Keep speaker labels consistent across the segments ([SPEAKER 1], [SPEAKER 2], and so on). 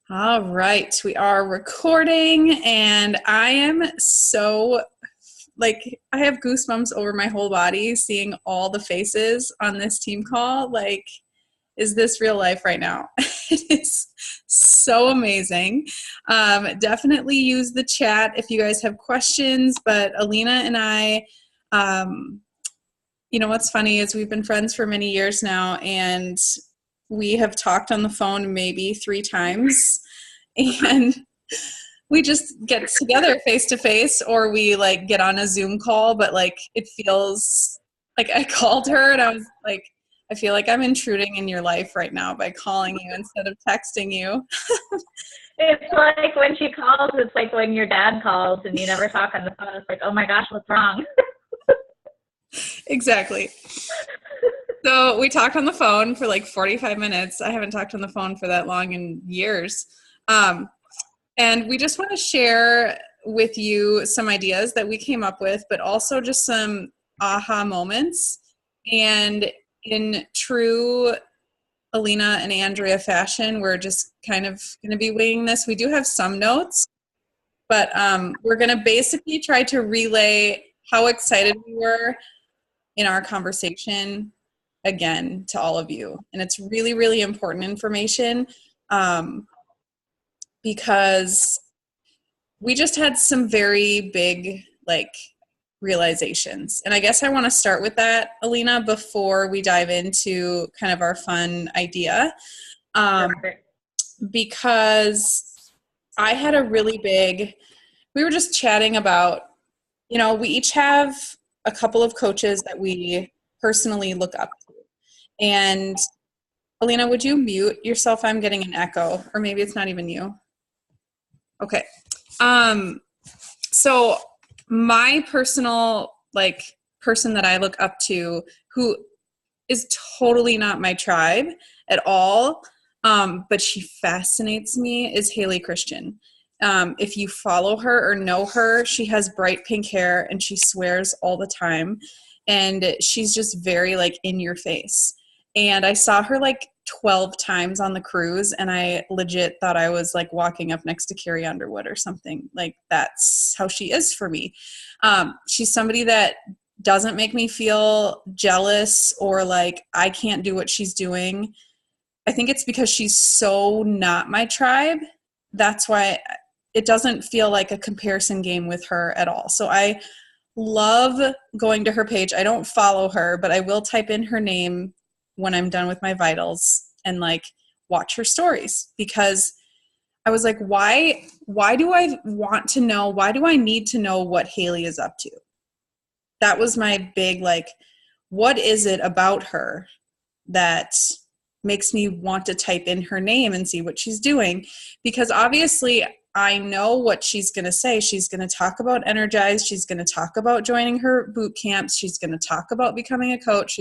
[SPEAKER 1] All right, we are recording, and I am so I have goosebumps over my whole body seeing all the faces on this team call. Like, is this real life right now? It is so amazing. Definitely use the chat if you guys have questions. But Alina and I, um, what's funny is we've been friends for many years now, and we have talked on the phone maybe 3 times. And we just get together face to face, or we get on a Zoom call, but it feels like I called her and I was like, I feel like I'm intruding in your life right now by calling you instead of texting you.
[SPEAKER 2] It's like when she calls, it's like when your dad calls and you never talk on the phone. It's like, oh my gosh, what's wrong?
[SPEAKER 1] Exactly. So we talked on the phone for 45 minutes. I haven't talked on the phone for that long in years. And we just want to share with you some ideas that we came up with, but also just some aha moments. And in true Alina and Andrea fashion, we're just kind of going to be winging this. We do have some notes, but we're going to basically try to relay how excited we were in our conversation again to all of you. And it's really, really important information because we just had some very big realizations. And I guess I want to start with that, Alina, before we dive into kind of our fun idea. Because I had a really big, we were just chatting about, we each have a couple of coaches that we personally look up to. And Alina, would you mute yourself? I'm getting an echo, or maybe it's not even you. Okay. So my personal person that I look up to, who is totally not my tribe at all, but she fascinates me, is Haley Christian. If you follow her or know her, she has bright pink hair and she swears all the time, and she's just very in your face. And I saw her 12 times on the cruise, and I legit thought I was walking up next to Carrie Underwood or something. That's how she is for me. She's somebody that doesn't make me feel jealous or I can't do what she's doing. I think it's because she's so not my tribe. That's why it doesn't feel like a comparison game with her at all. So I love going to her page. I don't follow her, but I will type in her name when I'm done with my vitals and watch her stories, because I was like, why do I want to know? Why do I need to know what Haley is up to? That was my big, what is it about her that makes me want to type in her name and see what she's doing? Because obviously I know what she's going to say. She's going to talk about Energize. She's going to talk about joining her boot camps. She's going to talk about becoming a coach.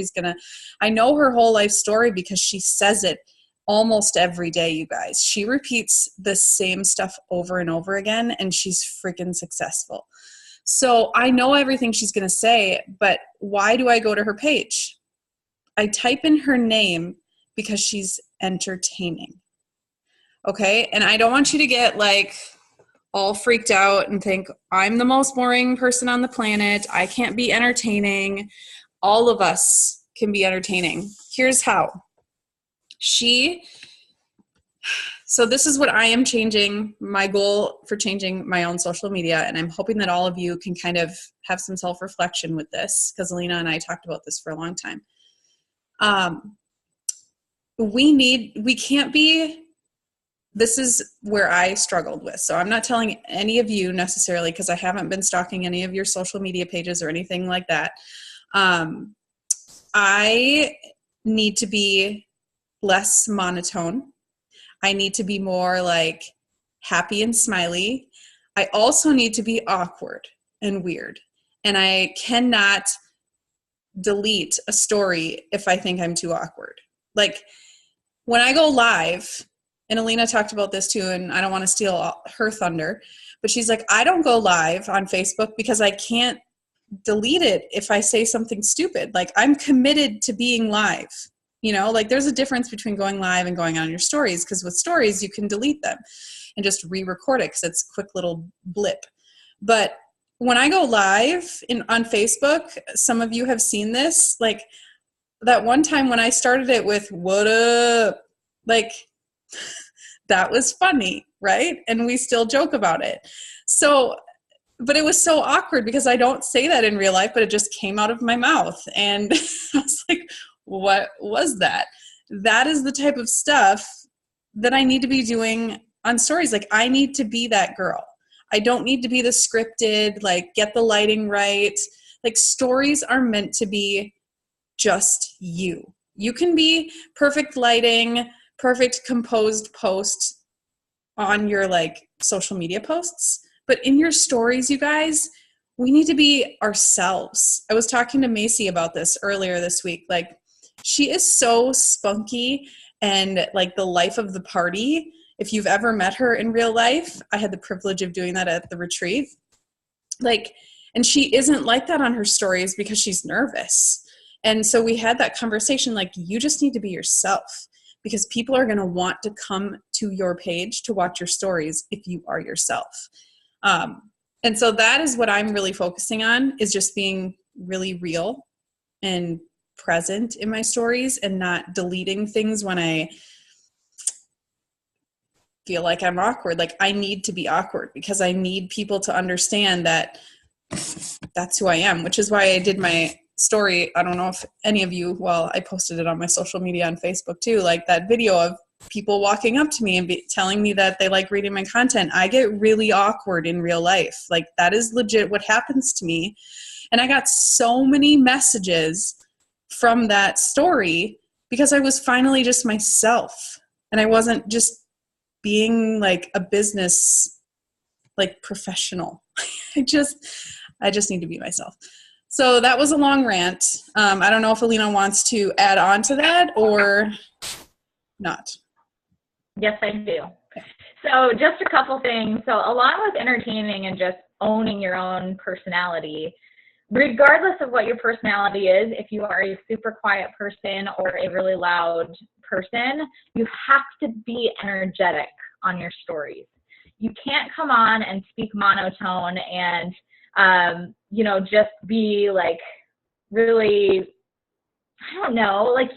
[SPEAKER 1] I know her whole life story because she says it almost every day, you guys. She repeats the same stuff over and over again, and she's freaking successful. So I know everything she's going to say, but why do I go to her page? I type in her name because she's entertaining. Okay. And I don't want you to get all freaked out and think I'm the most boring person on the planet. I can't be entertaining. All of us can be entertaining. Here's how. So this is what I am changing, my goal for changing my own social media. And I'm hoping that all of you can kind of have some self-reflection with this, because Alina and I talked about this for a long time. We can't be, this is where I struggled with. So I'm not telling any of you necessarily, because I haven't been stalking any of your social media pages or anything like that. I need to be less monotone. I need to be more happy and smiley. I also need to be awkward and weird. And I cannot delete a story if I think I'm too awkward. When I go live, and Alina talked about this too, and I don't want to steal her thunder, but she's like, I don't go live on Facebook because I can't delete it if I say something stupid. I'm committed to being live. You know, like there's a difference between going live and going on your stories, because with stories, you can delete them and just re-record it because it's a quick little blip. But when I go live on Facebook, some of you have seen this, like that one time when I started it with "what up," like that was funny, right? And we still joke about it. So, but it was so awkward because I don't say that in real life, but it just came out of my mouth. And I was like, what was that? That is the type of stuff that I need to be doing on stories. Like, I need to be that girl. I don't need to be the scripted, like, get the lighting right. Like, stories are meant to be just you. You can be perfect lighting, perfect composed post on your like social media posts, but in your stories, you guys, we need to be ourselves. I was talking to Macy about this earlier this week. Like, she is so spunky and like the life of the party. If you've ever met her in real life, I had the privilege of doing that at the retreat. Like, and she isn't like that on her stories because she's nervous. And so we had that conversation, like, you just need to be yourself, because people are going to want to come to your page to watch your stories if you are yourself. And so that is what I'm really focusing on, is just being really real and present in my stories and not deleting things when I feel like I'm awkward. Like, I need to be awkward because I need people to understand that that's who I am, which is why I did my story. I don't know if any of you, well, I posted it on my social media on Facebook too, like that video of people walking up to me and telling me that they like reading my content. I get really awkward in real life. Like, that is legit what happens to me. And I got so many messages from that story because I was finally just myself and I wasn't just being like a business, like, professional. I just need to be myself. So that was a long rant. I don't know if Alina wants to add on to that or not.
[SPEAKER 2] Yes, I do. So just a couple things. So along with entertaining and just owning your own personality, regardless of what your personality is, if you are a super quiet person or a really loud person, you have to be energetic on your stories. You can't come on and speak monotone and just be like really, I don't know, like,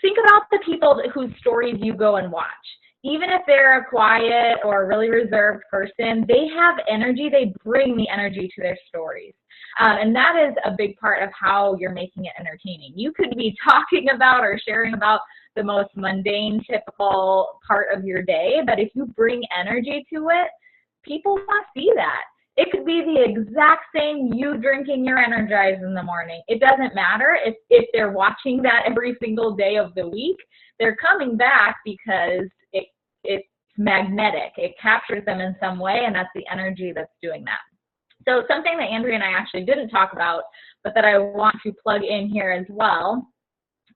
[SPEAKER 2] think about the people whose stories you go and watch. Even if they're a quiet or a really reserved person, they have energy. They bring the energy to their stories. And that is a big part of how you're making it entertaining. You could be talking about or sharing about the most mundane, typical part of your day, but if you bring energy to it, people want to see that. It could be the exact same you drinking your Energize in the morning. It doesn't matter if they're watching that every single day of the week. They're coming back because it's magnetic. It captures them in some way, and that's the energy that's doing that. So something that Andrea and I actually didn't talk about, but that I want to plug in here as well.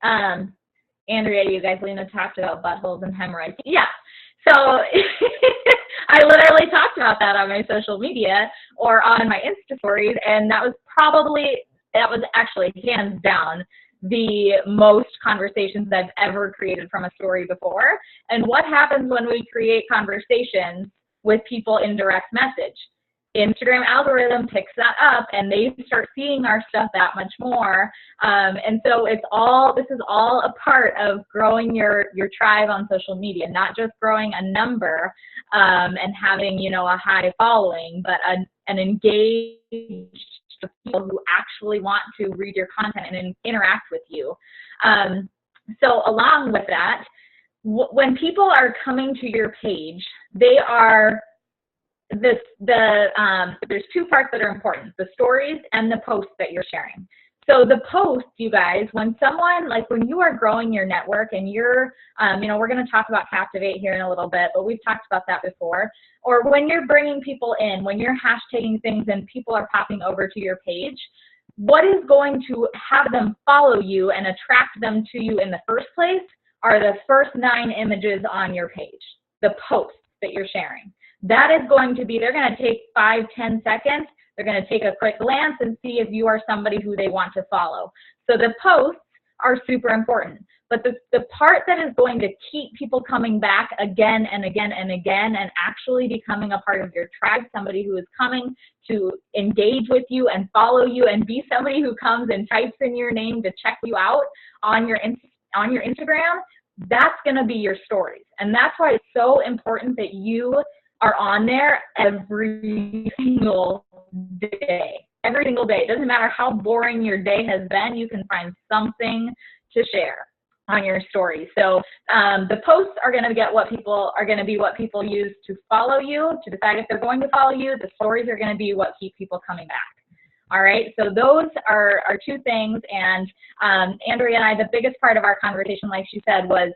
[SPEAKER 2] Andrea, you guys, Lena talked about buttholes and hemorrhoids. Yeah. So I literally talked about that on my social media or on my Insta stories, and that was actually hands down the most conversations I've ever created from a story before. And what happens when we create conversations with people in direct message? Instagram algorithm picks that up and they start seeing our stuff that much more. And so this is all a part of growing your tribe on social media, not just growing a number and having, a high following, but an engaged people who actually want to read your content and interact with you. So along with that, when people are coming to your page, they are there's two parts that are important: the stories and the posts that you're sharing. So the posts, you guys, when you are growing your network and you're, we're going to talk about Captivate here in a little bit, but we've talked about that before. Or when you're bringing people in, when you're hashtagging things and people are popping over to your page, what is going to have them follow you and attract them to you in the first place are the first 9 images on your page, the posts that you're sharing. That is going to be, they're going to take 5-10 seconds. They're going to take a quick glance and see if you are somebody who they want to follow. So the posts are super important. But the part that is going to keep people coming back again and again and again and actually becoming a part of your tribe, somebody who is coming to engage with you and follow you and be somebody who comes and types in your name to check you out on your Instagram, that's going to be your stories. And that's why it's so important that you are on there every single day. Every single day. It doesn't matter how boring your day has been, you can find something to share on your story. So the posts are going to be what people use to follow you, to decide if they're going to follow you. The stories are going to be what keep people coming back. All right, so those are two things. And Andrea and I, the biggest part of our conversation, like she said, was,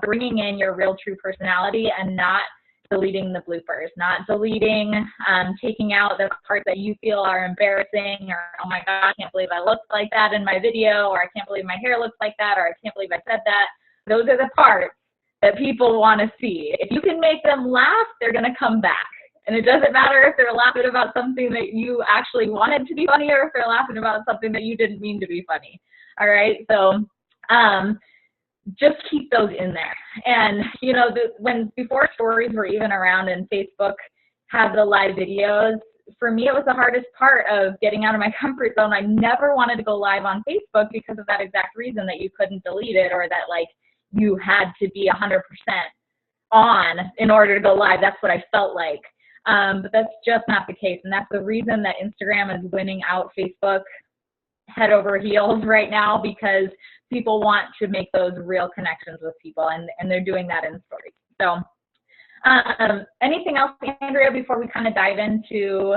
[SPEAKER 2] bringing in your real true personality and not deleting the bloopers, not deleting, taking out the parts that you feel are embarrassing, or, oh my God, I can't believe I looked like that in my video, or I can't believe my hair looks like that, or I can't believe I said that. Those are the parts that people want to see. If you can make them laugh, they're going to come back. And it doesn't matter if they're laughing about something that you actually wanted to be funny, or if they're laughing about something that you didn't mean to be funny. All right, so just keep those in there. And when before stories were even around and Facebook had the live videos, for me it was the hardest part of getting out of my comfort zone. I never wanted to go live on Facebook because of that exact reason, that you couldn't delete it, or that like you had to be 100% on in order to go live. That's what I felt like. But that's just not the case. And that's the reason that Instagram is winning out Facebook head over heels right now, because people want to make those real connections with people, and they're doing that in stories. So anything else, Andrea, before we kind of dive into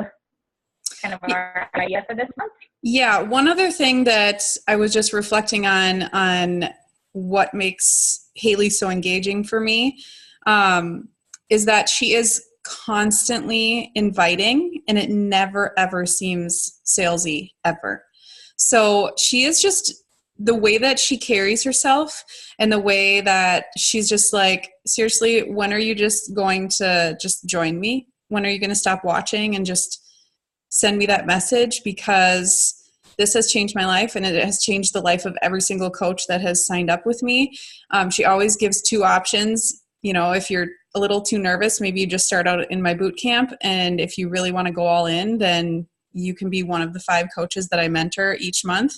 [SPEAKER 2] kind of our idea for this month?
[SPEAKER 1] Yeah, one other thing that I was just reflecting on what makes Haley so engaging for me is that she is constantly inviting, and it never ever seems salesy ever. So she is just, the way that she carries herself and the way that she's just like, seriously, when are you just going to just join me? When are you going to stop watching and just send me that message? Because this has changed my life, and it has changed the life of every single coach that has signed up with me. She always gives two options. If you're a little too nervous, maybe you just start out in my boot camp. And if you really want to go all in, then you can be one of the 5 coaches that I mentor each month.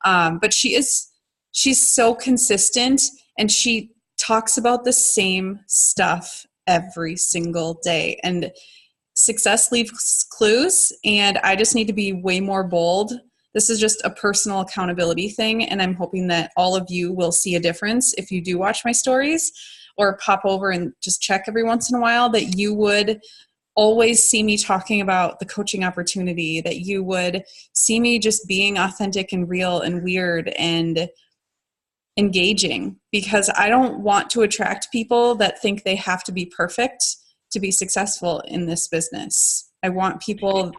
[SPEAKER 1] But she's so consistent, and she talks about the same stuff every single day. And success leaves clues, and I just need to be way more bold. This is just a personal accountability thing, and I'm hoping that all of you will see a difference if you do watch my stories or pop over and just check every once in a while, that you would always see me talking about the coaching opportunity, that you would see me just being authentic and real and weird and engaging, because I don't want to attract people that think they have to be perfect to be successful in this business. I want people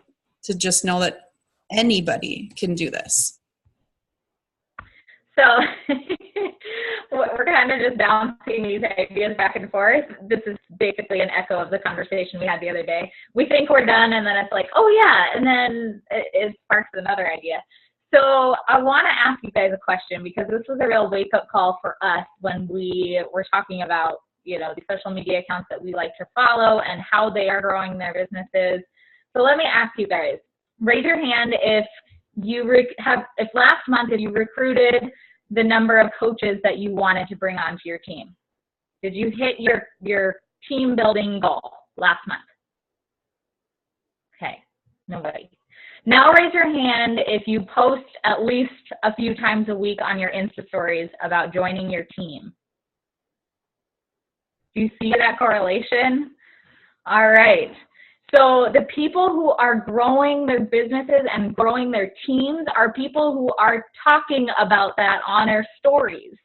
[SPEAKER 1] to just know that anybody can do this.
[SPEAKER 2] So we're kind of just bouncing these ideas back and forth. This is basically an echo of the conversation we had the other day. We think we're done, and then it's like, oh yeah, and then it sparks another idea. So I want to ask you guys a question, because this was a real wake-up call for us when we were talking about, the social media accounts that we like to follow and how they are growing their businesses. So let me ask you guys, raise your hand if last month you recruited the number of coaches that you wanted to bring onto your team. Did you hit your team building goal last month? Okay, nobody. Now raise your hand if you post at least a few times a week on your Insta stories about joining your team. Do you see that correlation? All right. So the people who are growing their businesses and growing their teams are people who are talking about that on their stories.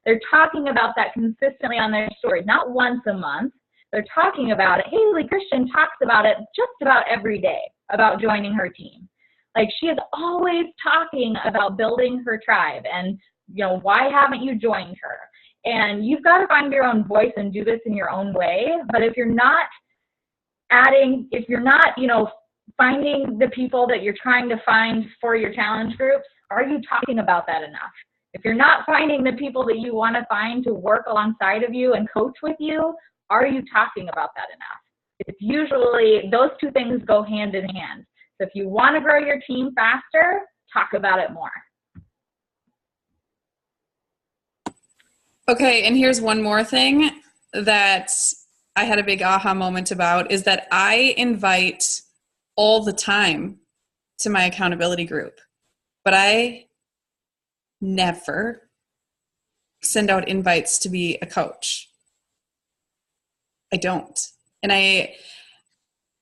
[SPEAKER 2] They're talking about that consistently on their stories, not once a month. They're talking about it. Haley Christian talks about it just about every day, about joining her team. Like, she is always talking about building her tribe and, why haven't you joined her? And you've got to find your own voice and do this in your own way. But if you're not finding the people that you're trying to find for your challenge groups, are you talking about that enough? If you're not finding the people that you want to find to work alongside of you and coach with you, are you talking about that enough? It's usually those two things go hand in hand. So if you want to grow your team faster, talk about it more.
[SPEAKER 1] Okay, and here's one more thing that I had a big aha moment about is that I invite all the time to my accountability group, but I never send out invites to be a coach. I don't. And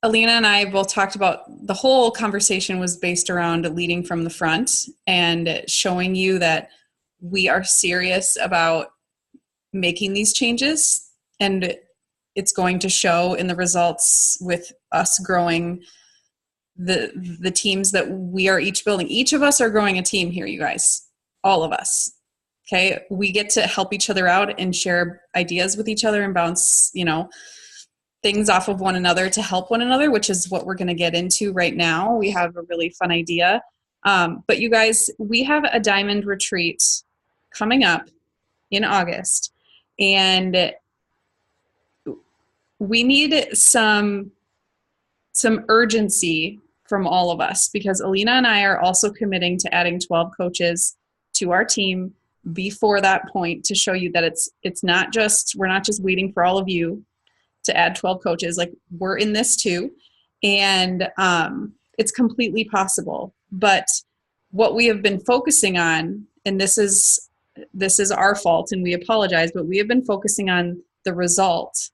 [SPEAKER 1] Alina and I both talked about, the whole conversation was based around leading from the front and showing you that we are serious about making these changes, and it's going to show in the results with us growing the teams that we are each building. Each of us are growing a team here, you guys, all of us. Okay. We get to help each other out and share ideas with each other and bounce, things off of one another to help one another, which is what we're going to get into right now. We have a really fun idea. But you guys, we have a diamond retreat coming up in August, and we need some urgency from all of us, because Alina and I are also committing to adding 12 coaches to our team before that point, to show you that it's not just, we're not just waiting for all of you to add 12 coaches. Like, we're in this too. And it's completely possible. But what we have been focusing on, and this is our fault and we apologize, but we have been focusing on the result,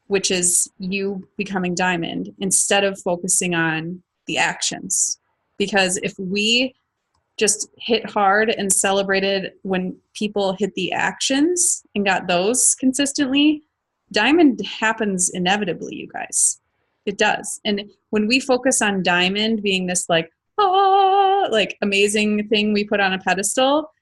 [SPEAKER 1] which is you becoming diamond, instead of focusing on the actions. Because if we just hit hard and celebrated when people hit the actions and got those consistently, diamond happens inevitably, you guys. It does. And when we focus on diamond being this like amazing thing we put on a pedestal,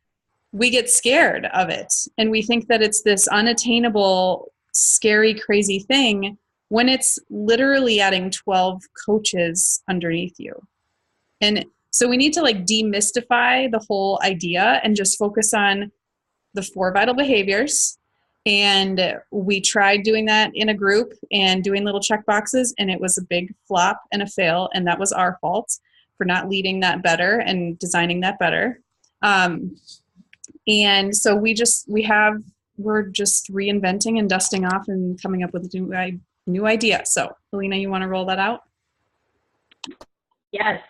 [SPEAKER 1] we get scared of it. And we think that it's this unattainable, scary, crazy thing, when it's literally adding 12 coaches underneath you. And so we need to demystify the whole idea and just focus on the 4 vital behaviors. And we tried doing that in a group and doing little check boxes, and it was a big flop and a fail. And that was our fault for not leading that better and designing that better. And so we're just reinventing and dusting off and coming up with a new idea. So Alina, you want to roll that out?
[SPEAKER 2] Yes.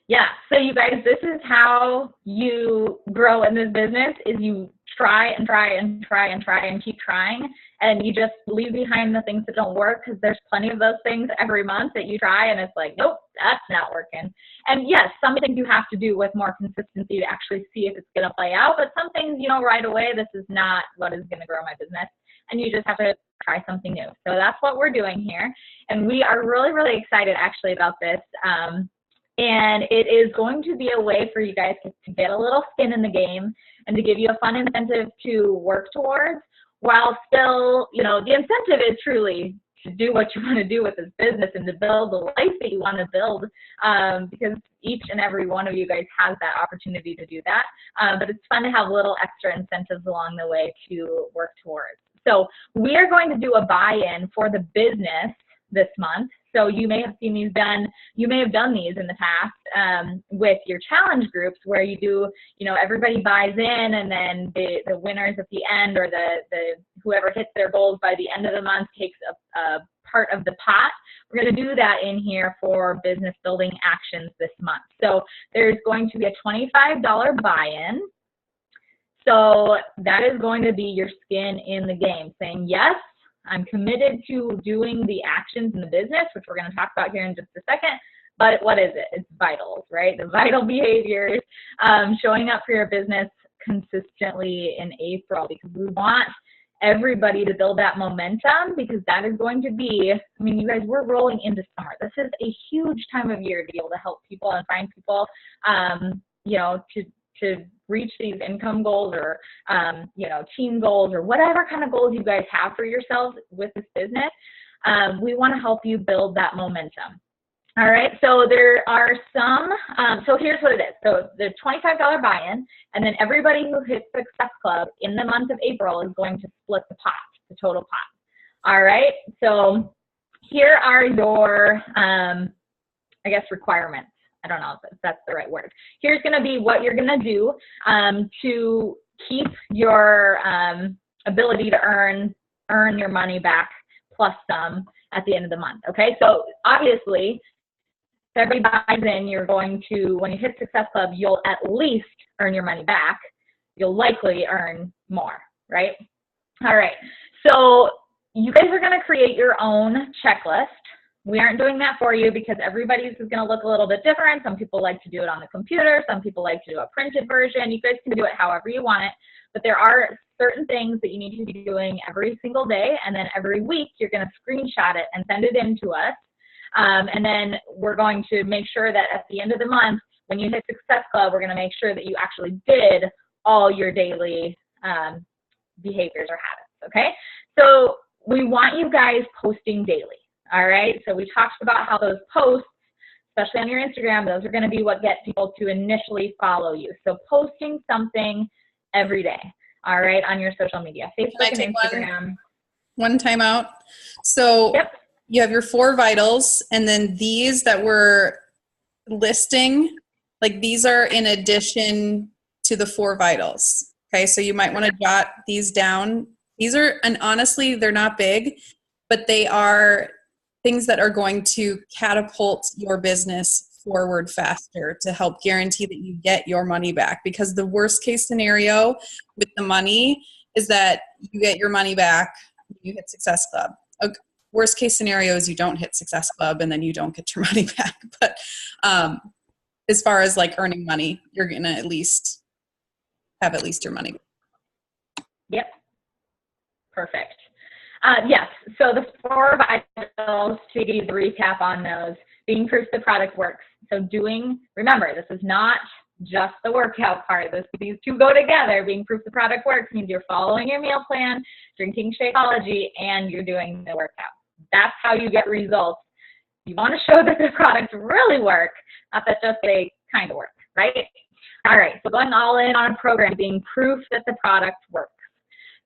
[SPEAKER 2] Yeah. So you guys, this is how you grow in this business, is you try and try and try and try and keep trying. And you just leave behind the things that don't work, because there's plenty of those things every month that you try and it's like, nope, that's not working. And yes, some things you have to do with more consistency to actually see if it's going to play out. But some things, right away, this is not what is going to grow my business. And you just have to try something new. So that's what we're doing here. And we are really, really excited actually about this. And it is going to be a way for you guys to get a little skin in the game and to give you a fun incentive to work towards, while still, the incentive is truly to do what you want to do with this business and to build the life that you want to build, because each and every one of you guys has that opportunity to do that. But it's fun to have little extra incentives along the way to work towards. So we are going to do a buy-in for the business this month. So you may have seen these done, you may have done these in the past with your challenge groups, where you do, everybody buys in, and then the winners at the end, or the whoever hits their goals by the end of the month takes a part of the pot. We're going to do that in here for business building actions this month. So there's going to be a $25 buy-in. So that is going to be your skin in the game, saying, yes, I'm committed to doing the actions in the business, which we're going to talk about here in just a second. But what is it? It's vitals, right? The vital behaviors, showing up for your business consistently in April, because we want everybody to build that momentum, because that is going to be, you guys, we're rolling into summer. This is a huge time of year to be able to help people and find people, to reach these income goals, or, team goals, or whatever kind of goals you guys have for yourselves with this business. We want to help you build that momentum. All right, so there are some, so here's what it is. So the $25 buy-in, and then everybody who hits Success Club in the month of April is going to split the pot, the total pot. All right, so here are your, I guess, requirements. I don't know if that's the right word. Here's going to be what you're going to do to keep your ability to earn your money back plus some at the end of the month. Okay, so obviously, if everybody buys in, you're going to, when you hit Success Club, you'll at least earn your money back. You'll likely earn more, right? All right, so you guys are going to create your own checklist. We aren't doing that for you because everybody's is going to look a little bit different. Some people like to do it on the computer. Some people like to do a printed version. You guys can do it however you want it. But there are certain things that you need to be doing every single day. And then every week, you're going to screenshot it and send it in to us. And then we're going to make sure that at the end of the month, when you hit Success Club, we're going to make sure that you actually did all your daily behaviors or habits, okay? So we want you guys posting daily, all right? So we talked about how those posts, especially on your Instagram, those are going to be what get people to initially follow you. So posting something every day, all right, on your social media, Facebook and Instagram.
[SPEAKER 1] One time out. So
[SPEAKER 2] yep.
[SPEAKER 1] You have your 4 vitals, and then these that we're listing, like these are in addition to the 4 vitals. Okay, so you might want to jot these down. These are, and honestly, they're not big, but they are things that are going to catapult your business forward faster to help guarantee that you get your money back. Because the worst case scenario with the money is that you get your money back, you hit Success Club. Okay. Worst case scenario is you don't hit Success Club and then you don't get your money back. But as far as like earning money, you're going to at least have at least your money.
[SPEAKER 2] Yep. Perfect. Yes. So the 4 vitals, to give you the recap on those, being proof the product works. So remember, this is not just the workout part. These two go together. Being proof the product works means you're following your meal plan, drinking Shakeology, and you're doing the workout. That's how you get results. You want to show that the products really work, not that just they kind of work, right? All right, so going all in on a program, being proof that the product works.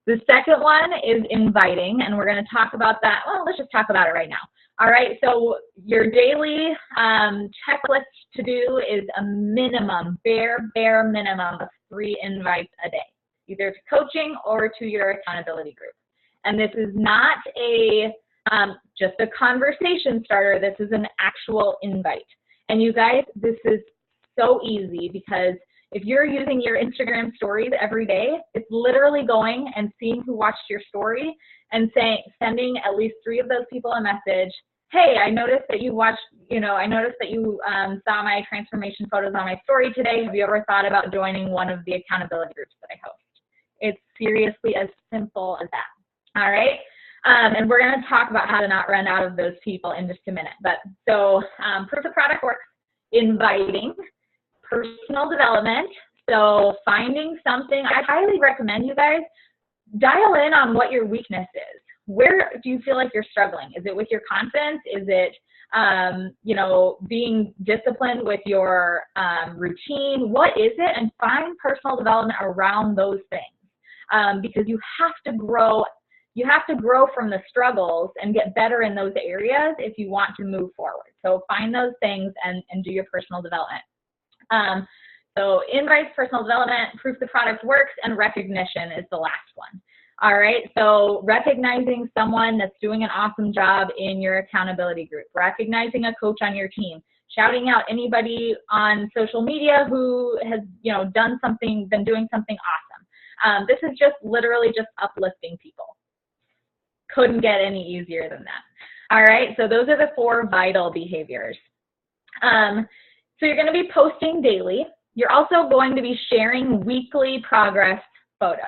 [SPEAKER 2] The second one is inviting, and we're going to talk about that. Well, let's just talk about it right now. All right, so your daily checklist to do is a minimum, bare minimum of 3 invites a day, either to coaching or to your accountability group. And this is not just a conversation starter. This is an actual invite. And you guys, this is so easy because if you're using your Instagram stories every day, it's literally going and seeing who watched your story and sending at least 3 of those people a message. Hey, I noticed that you watched, I noticed that you saw my transformation photos on my story today. Have you ever thought about joining one of the accountability groups that I host? It's seriously as simple as that. All right. And we're going to talk about how to not run out of those people in just a minute. But so proof the product works, inviting, personal development. So finding something, I highly recommend you guys dial in on what your weakness is. Where do you feel like you're struggling? Is it with your confidence? Is it, being disciplined with your routine? What is it? And find personal development around those things because you have to grow. You have to grow from the struggles and get better in those areas if you want to move forward. So find those things and do your personal development. So invites, personal development, proof the product works, and recognition is the last one. All right, so recognizing someone that's doing an awesome job in your accountability group, recognizing a coach on your team, shouting out anybody on social media who has, done something, been doing something awesome. This is just literally just uplifting people. Couldn't get any easier than that. All right, so those are the 4 vital behaviors. So you're going to be posting daily. You're also going to be sharing weekly progress photos.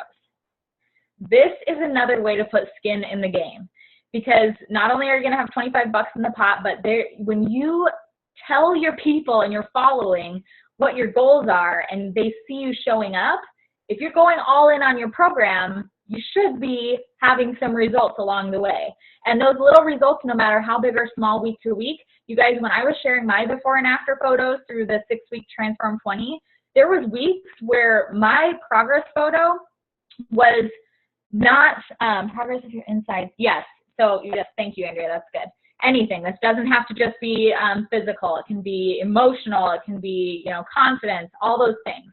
[SPEAKER 2] This is another way to put skin in the game because not only are you going to have $25 in the pot, but when you tell your people and your following what your goals are and they see you showing up, if you're going all in on your program, you should be having some results along the way. And those little results, no matter how big or small week to week, You guys, when I was sharing my before and after photos through the 6-week Transform 20, there was weeks where my progress photo was not progress of your insides. Yes. So yes, thank you, Andrea. That's good. Anything. This doesn't have to just be physical. It can be emotional. It can be, confidence, all those things.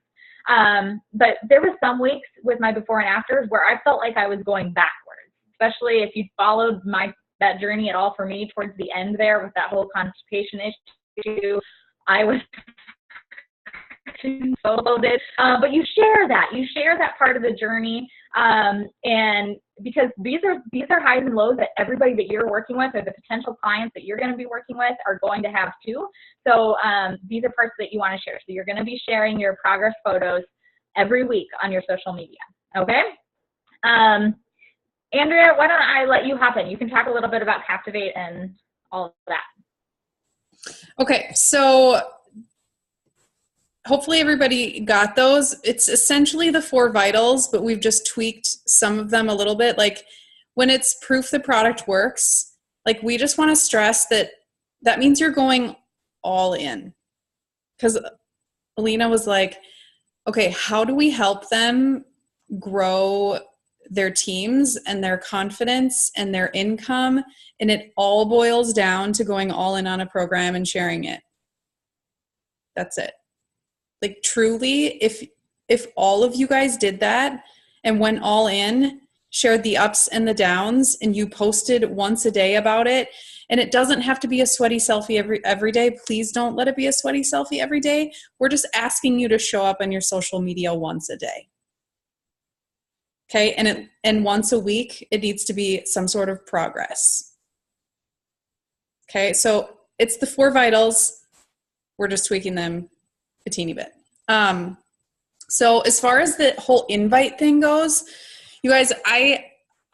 [SPEAKER 2] But there was some weeks with my before and afters where I felt like I was going backwards, especially if you followed that journey at all for me towards the end there with that whole constipation issue. I was so loaded. But you share that part of the journey. And because these are highs and lows that everybody that you're working with or the potential clients that you're going to be working with are going to have too. So these are parts that you want to share. So you're going to be sharing your progress photos every week on your social media. Okay. Andrea, why don't I let you hop in? You can talk a little bit about Captivate and all of that.
[SPEAKER 1] Okay. So hopefully everybody got those. It's essentially the 4 vitals, but we've just tweaked some of them a little bit. Like when it's proof the product works, like we just want to stress that means you're going all in. Because Alina was like, okay, how do we help them grow their teams and their confidence and their income? And it all boils down to going all in on a program and sharing it. That's it. Like truly, if all of you guys did that and went all in, shared the ups and the downs, and you posted once a day about it, and it doesn't have to be a sweaty selfie every day. Please don't let it be a sweaty selfie every day. We're just asking you to show up on your social media once a day. Okay, and once a week, it needs to be some sort of progress. Okay, so it's the 4 vitals. We're just tweaking them a teeny bit. So as far as the whole invite thing goes, you guys,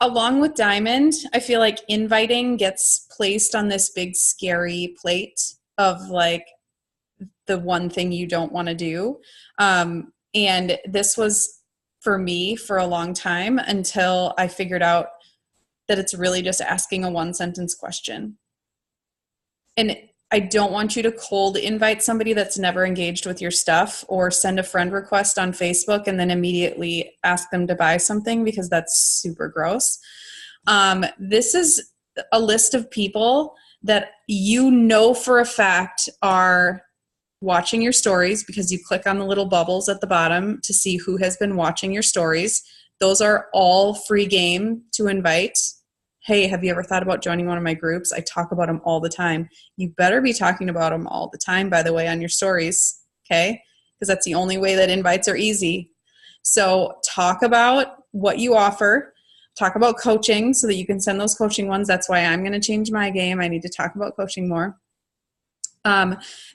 [SPEAKER 1] along with Diamond, I feel like inviting gets placed on this big scary plate of like the one thing you don't want to do. And this was for me for a long time until I figured out that it's really just asking a 1-sentence question. And I don't want you to cold invite somebody that's never engaged with your stuff or send a friend request on Facebook and then immediately ask them to buy something, because that's super gross. This is a list of people that you know for a fact are watching your stories, because you click on the little bubbles at the bottom to see who has been watching your stories. Those are all free game to invite. Hey, have you ever thought about joining one of my groups? I talk about them all the time. You better be talking about them all the time, by the way, on your stories, okay? Because that's the only way that invites are easy. So talk about what you offer. Talk about coaching so that you can send those coaching ones. That's why I'm going to change my game. I need to talk about coaching more.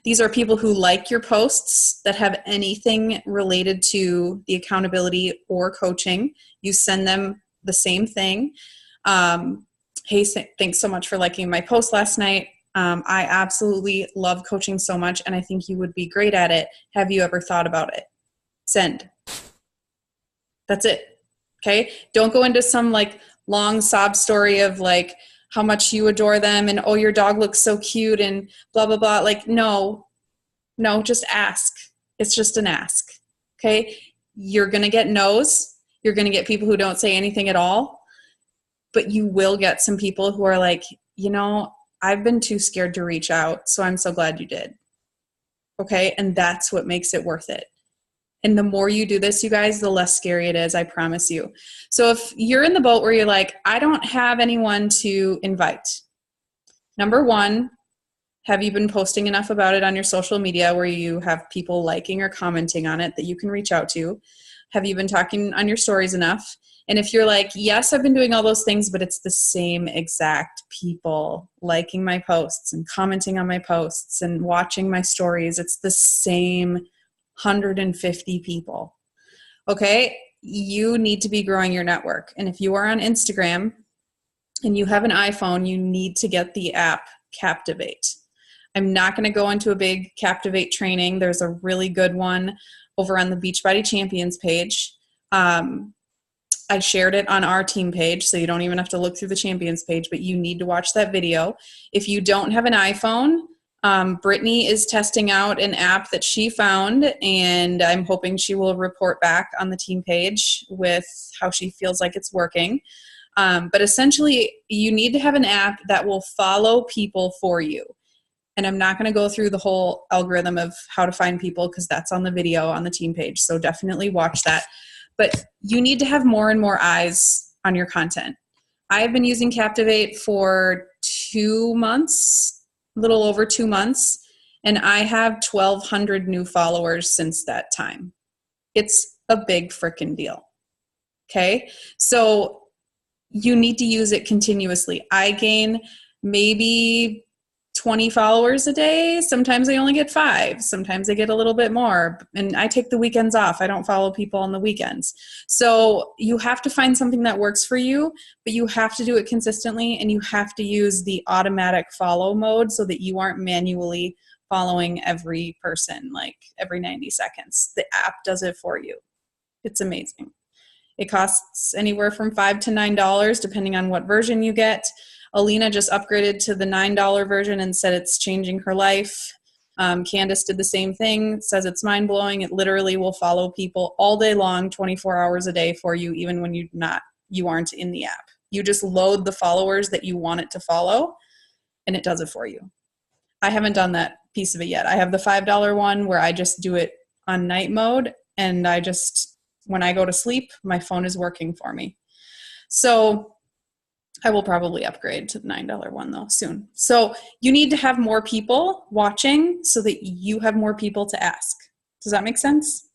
[SPEAKER 1] These are people who like your posts that have anything related to the accountability or coaching. You send them the same thing. Hey, thanks so much for liking my post last night. I absolutely love coaching so much, and I think you would be great at it. Have you ever thought about it? Send. That's it. Okay? Don't go into some like long sob story of like how much you adore them and, oh, your dog looks so cute and blah, blah, blah. Like, no, just ask. It's just an ask. Okay? You're going to get no's. You're going to get people who don't say anything at all. But you will get some people who are like, I've been too scared to reach out, so I'm so glad you did. Okay? And that's what makes it worth it. And the more you do this, you guys, the less scary it is, I promise you. So if you're in the boat where you're like, I don't have anyone to invite. Number one, have you been posting enough about it on your social media where you have people liking or commenting on it that you can reach out to? Have you been talking on your stories enough? And if you're like, yes, I've been doing all those things, but it's the same exact people liking my posts and commenting on my posts and watching my stories, it's the same 150 people. Okay, you need to be growing your network. And if you are on Instagram and you have an iPhone, you need to get the app Captivate. I'm not going to go into a big Captivate training. There's a really good one over on the Beachbody Champions page. I shared it on our team page, so you don't even have to look through the Champions page, but you need to watch that video. If you don't have an iPhone, Brittany is testing out an app that she found, and I'm hoping she will report back on the team page with how she feels like it's working. But essentially, you need to have an app that will follow people for you. And I'm not going to go through the whole algorithm of how to find people because that's on the video on the team page. So definitely watch that. But you need to have more and more eyes on your content. I've been using Captivate for 2 months, a little over 2 months, and I have 1,200 new followers since that time. It's a big freaking deal. Okay? So you need to use it continuously. I gain maybe 20 followers a day. Sometimes I only get 5. Sometimes I get a little bit more. And I take the weekends off. I don't follow people on the weekends. So you have to find something that works for you, but you have to do it consistently, and you have to use the automatic follow mode so that you aren't manually following every person like every 90 seconds. The app does it for you. It's amazing. It costs anywhere from $5 to $9 depending on what version you get. Alina just upgraded to the $9 version and said it's changing her life. Candace did the same thing, says it's mind-blowing. It literally will follow people all day long, 24 hours a day for you, even when you aren't in the app. You just load the followers that you want it to follow, and it does it for you. I haven't done that piece of it yet. I have the $5 one where I just do it on night mode, and when I go to sleep, my phone is working for me. So I will probably upgrade to the $9 one though soon. So you need to have more people watching so that you have more people to ask. Does that make sense?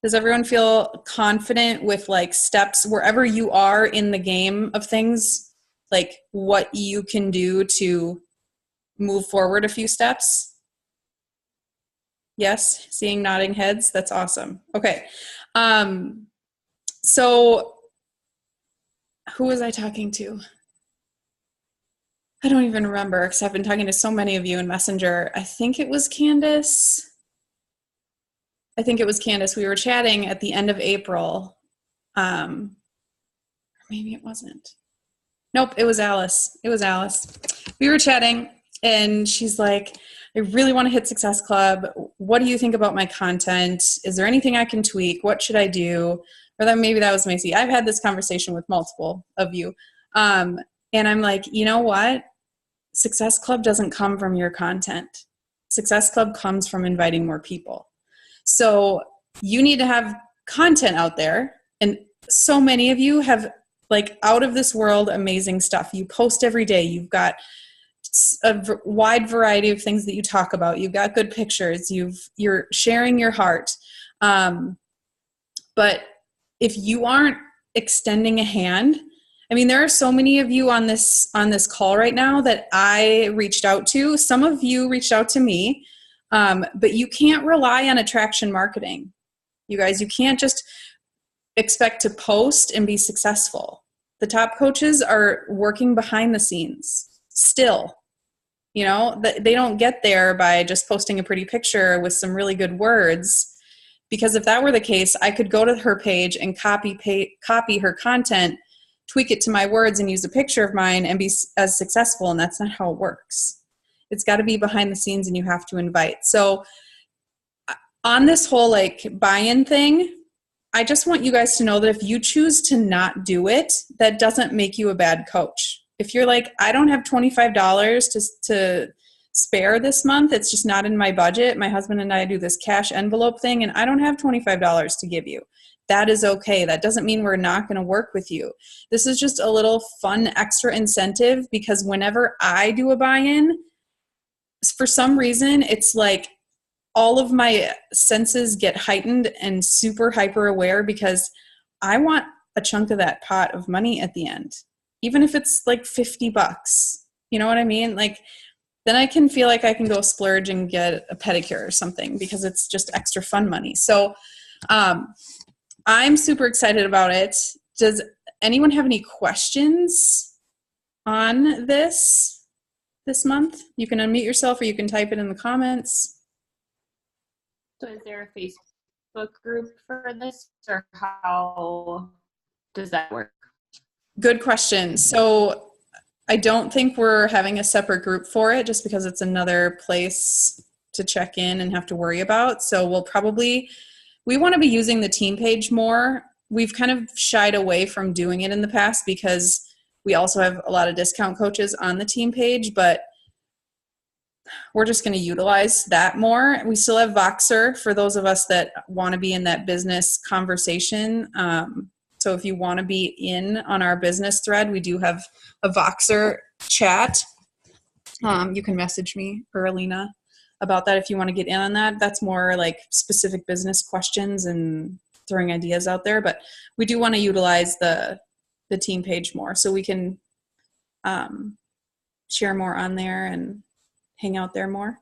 [SPEAKER 1] Does everyone feel confident with like steps wherever you are in the game of things, like what you can do to move forward a few steps? Yes, seeing nodding heads. That's awesome. Okay. So who was I talking to? I don't even remember because I've been talking to so many of you in Messenger. I think it was Candace. We were chatting at the end of April. Or maybe it wasn't. Nope, it was Alice. We were chatting, and she's like, I really want to hit Success Club. What do you think about my content? Is there anything I can tweak? What should I do? Or maybe that was Macy. I've had this conversation with multiple of you. And I'm like, you know what? Success Club doesn't come from your content. Success Club comes from inviting more people. So you need to have content out there. And so many of you have like out of this world amazing stuff. You post every day. You've got a wide variety of things that you talk about. You've got good pictures. You're sharing your heart. But if you aren't extending a hand, I mean, there are so many of you on this call right now that I reached out to. Some of you reached out to me, but you can't rely on attraction marketing. You guys, you can't just expect to post and be successful. The top coaches are working behind the scenes still. You know, they don't get there by just posting a pretty picture with some really good words. Because if that were the case, I could go to her page and copy her content, tweak it to my words, and use a picture of mine and be as successful. And that's not how it works. It's got to be behind the scenes, and you have to invite. So on this whole like buy-in thing, I just want you guys to know that if you choose to not do it, that doesn't make you a bad coach. If you're like, I don't have $25 to spare this month, it's just not in my budget. My husband and I do this cash envelope thing, and I don't have $25 to give you. That is okay. That doesn't mean we're not going to work with you. This is just a little fun extra incentive, because whenever I do a buy-in, for some reason, it's like all of my senses get heightened and super hyper aware, because I want a chunk of that pot of money at the end, even if it's like $50. You know what I mean? Like, then I can feel like I can go splurge and get a pedicure or something, because it's just extra fun money. So I'm super excited about it. Does anyone have any questions on this month? You can unmute yourself, or you can type it in the comments.
[SPEAKER 3] So is there a Facebook group for this, or how does that work?
[SPEAKER 1] Good question. So I don't think we're having a separate group for it just because it's another place to check in and have to worry about. So we want to be using the team page more. We've kind of shied away from doing it in the past because we also have a lot of discount coaches on the team page, but we're just going to utilize that more. We still have Voxer for those of us that want to be in that business conversation. So if you want to be in on our business thread, we do have a Voxer chat. You can message me or Alina about that if you want to get in on that. That's more like specific business questions and throwing ideas out there. But we do want to utilize the team page more so we can share more on there and hang out there more.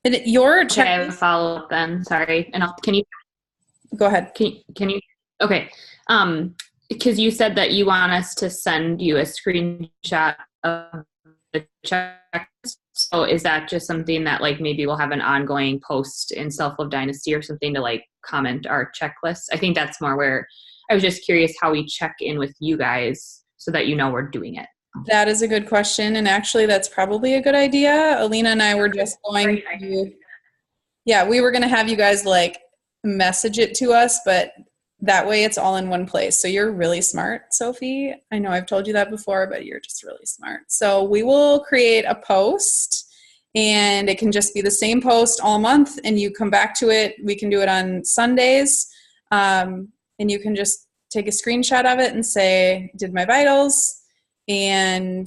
[SPEAKER 1] And your
[SPEAKER 4] Okay, I have a follow-up then. Sorry. And can you
[SPEAKER 1] go ahead?
[SPEAKER 4] Can you? Okay. Because you said that you want us to send you a screenshot of the checklist. So is that just something that like maybe we'll have an ongoing post in Self-Love Dynasty or something to like comment our checklist? I think that's more where I was just curious how we check in with you guys so that you know we're doing it.
[SPEAKER 1] That is a good question. And actually that's probably a good idea. Alina and I were just going to, we were going to have you guys like message it to us, but that way it's all in one place. So you're really smart, Sophie. I know I've told you that before, but you're just really smart. So we will create a post and it can just be the same post all month and you come back to it. We can do it on Sundays. And you can just take a screenshot of it and say, did my vitals. And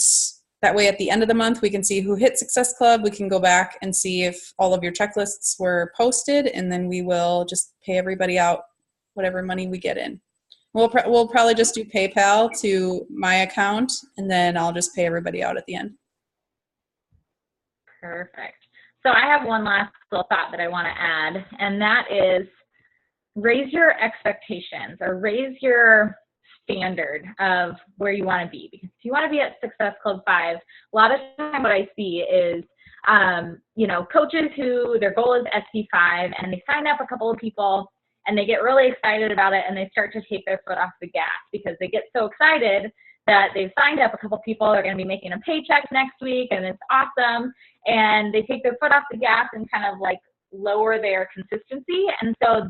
[SPEAKER 1] that way at the end of the month, we can see who hit Success Club. We can go back and see if all of your checklists were posted, and then we will just pay everybody out whatever money we get in. We'll probably just do PayPal to my account, and then I'll just pay everybody out at the end.
[SPEAKER 2] Perfect. So I have one last little thought that I want to add, and that is raise your expectations or raise your standard of where you want to be. Because if you want to be at Success Club 5, a lot of time what I see is, coaches who their goal is SC5 and they sign up a couple of people and they get really excited about it and they start to take their foot off the gas because they get so excited that they've signed up a couple of people, they're going to be making a paycheck next week and it's awesome. And they take their foot off the gas and kind of like lower their consistency. And so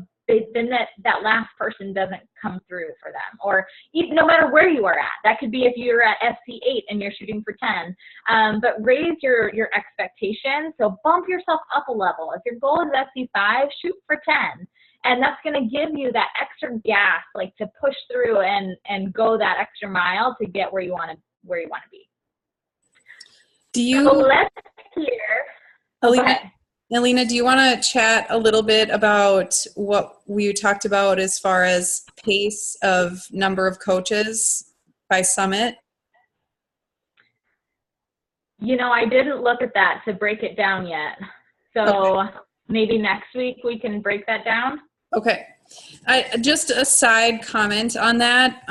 [SPEAKER 2] then that last person doesn't come through for them, or even, no matter where you are at. That could be if you're at SC8 and you're shooting for 10. But raise your expectations. So bump yourself up a level. If your goal is SC5, shoot for 10. And that's going to give you that extra gas, like to push through and go that extra mile to get where you want to be. So let's hear.
[SPEAKER 1] Alina, do you want to chat a little bit about what we talked about as far as pace of number of coaches by summit?
[SPEAKER 2] I didn't look at that to break it down yet. So maybe next week we can break that down.
[SPEAKER 1] Okay. Just a side comment on that.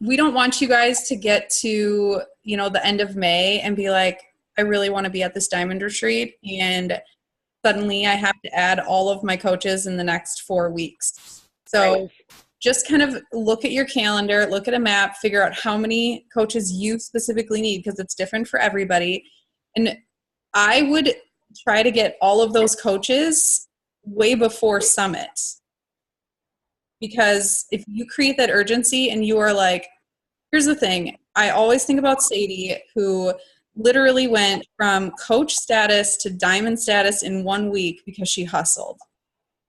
[SPEAKER 1] We don't want you guys to get to, the end of May and be like, I really want to be at this diamond retreat, and suddenly I have to add all of my coaches in the next 4 weeks. So just kind of look at your calendar, look at a map, figure out how many coaches you specifically need because it's different for everybody. And I would try to get all of those coaches way before summit, because if you create that urgency and you are like, here's the thing, I always think about Sadie, who literally went from coach status to diamond status in 1 week because she hustled.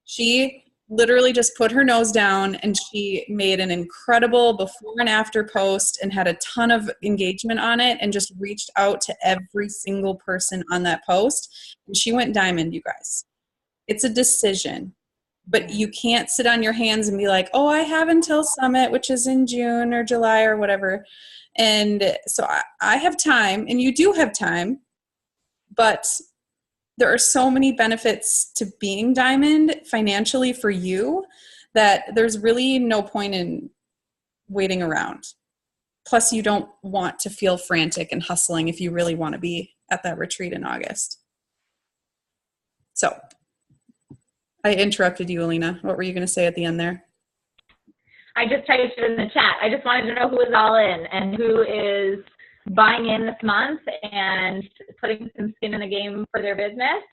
[SPEAKER 1] She literally just put her nose down and she made an incredible before and after post and had a ton of engagement on it and just reached out to every single person on that post. And she went diamond, you guys. It's a decision, but you can't sit on your hands and be like, oh, I have until summit, which is in June or July or whatever. And so I have time, and you do have time, but there are so many benefits to being diamond financially for you that there's really no point in waiting around. Plus, you don't want to feel frantic and hustling if you really want to be at that retreat in August. So I interrupted you, Alina. What were you going to say at the end there?
[SPEAKER 2] I just typed it in the chat. I just wanted to know who is all in and who is buying in this month and putting some skin in the game for their business.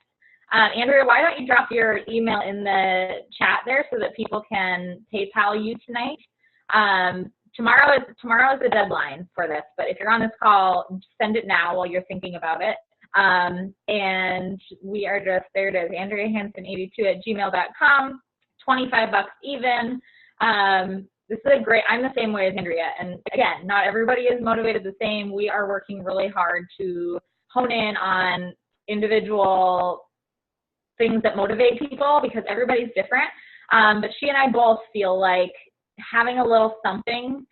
[SPEAKER 2] Andrea, why don't you drop your email in the chat there so that people can PayPal you tonight? Tomorrow is the deadline for this, but if you're on this call, send it now while you're thinking about it. And we are just, there it is, AndreaHanson82@gmail.com, $25 even. This is a great, I'm the same way as Andrea. And again, not everybody is motivated the same. We are working really hard to hone in on individual things that motivate people because everybody's different. But she and I both feel like having a little something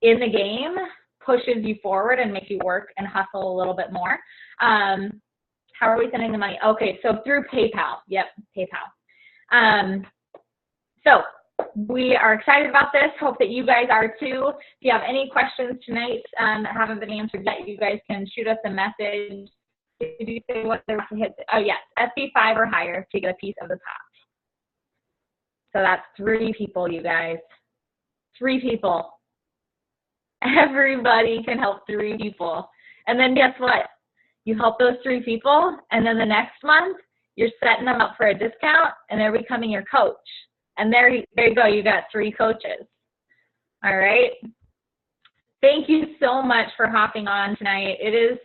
[SPEAKER 2] in the game pushes you forward and makes you work and hustle a little bit more. How are we sending the money? Okay, so through PayPal. Yep, PayPal. So we are excited about this. Hope that you guys are too. If you have any questions tonight that haven't been answered yet, you guys can shoot us a message. Did you say what they're hit? Oh yes, SB5 or higher to get a piece of the pot. So that's 3 people, you guys. 3 people. Everybody can help 3 people. And then guess what? You help those 3 people, and then the next month, you're setting them up for a discount, and they're becoming your coach. And there you go. You got 3 coaches. All right. Thank you so much for hopping on tonight. It is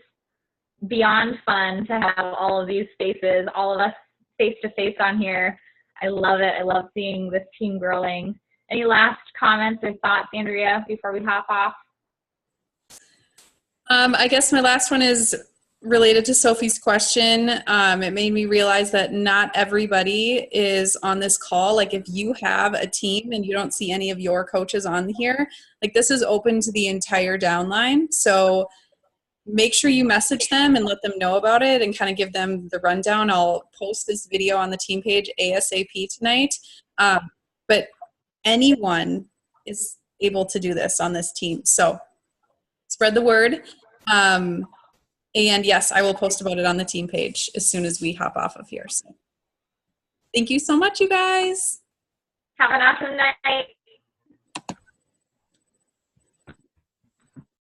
[SPEAKER 2] beyond fun to have all of these faces, all of us face-to-face on here. I love it. I love seeing this team growing. Any last comments or thoughts, Andrea, before we hop off?
[SPEAKER 1] I guess my last one is related to Sophie's question. It made me realize that not everybody is on this call. Like if you have a team and you don't see any of your coaches on here, like this is open to the entire downline. So make sure you message them and let them know about it and kind of give them the rundown. I'll post this video on the team page ASAP tonight. But anyone is able to do this on this team. So spread the word. And yes, I will post about it on the team page as soon as we hop off of here. So thank you so much, you guys.
[SPEAKER 2] Have an awesome night.